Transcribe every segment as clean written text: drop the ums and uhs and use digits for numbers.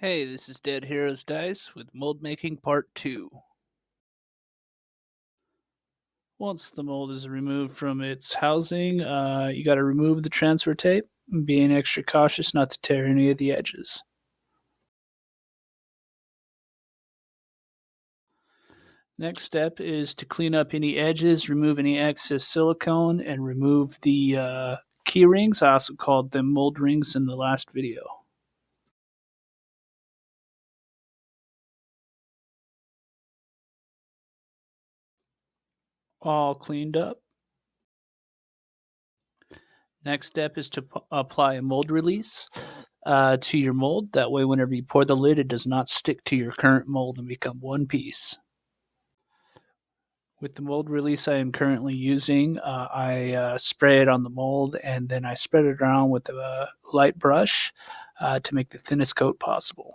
Hey, this is DeadHeroesDice with Mold Making Part 2. Once the mold is removed from its housing, you got to remove the transfer tape, being extra cautious not to tear any of the edges. Next step is to clean up any edges, remove any excess silicone, and remove the key rings. I also called them mold rings in the last video. All cleaned up. Next step is to apply a mold release to your mold. That way, whenever you pour the lid, it does not stick to your current mold and become one piece. With the mold release I am currently using, I spray it on the mold and then I spread it around with a light brush to make the thinnest coat possible.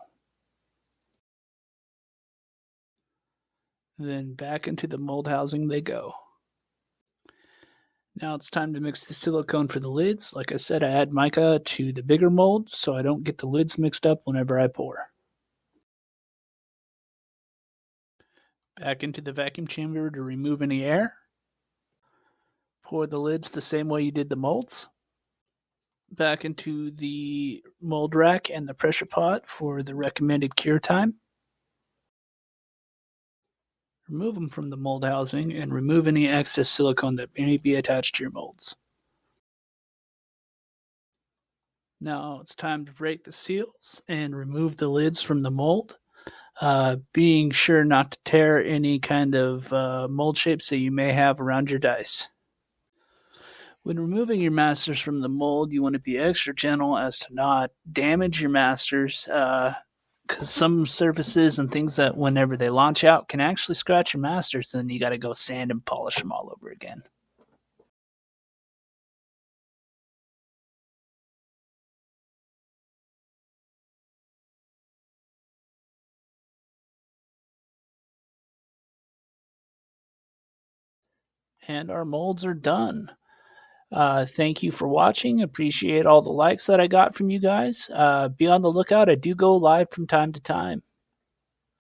Then back into the mold housing they go. Now it's time to mix the silicone for the lids. Like I said, I add mica to the bigger molds so I don't get the lids mixed up whenever I pour. Back into the vacuum chamber to remove any air. Pour the lids the same way you did the molds. Back into the mold rack and the pressure pot for the recommended cure time. Remove them from the mold housing and remove any excess silicone that may be attached to your molds. Now it's time to break the seals and remove the lids from the mold, being sure not to tear any kind of mold shapes that you may have around your dice. When removing your masters from the mold, you want to be extra gentle as to not damage your masters, because some surfaces and things that whenever they launch out can actually scratch your masters. Then you got to go sand and polish them all over again. And our molds are done. Thank you for watching. Appreciate all the likes that I got from you guys. Be on the lookout. I do go live from time to time.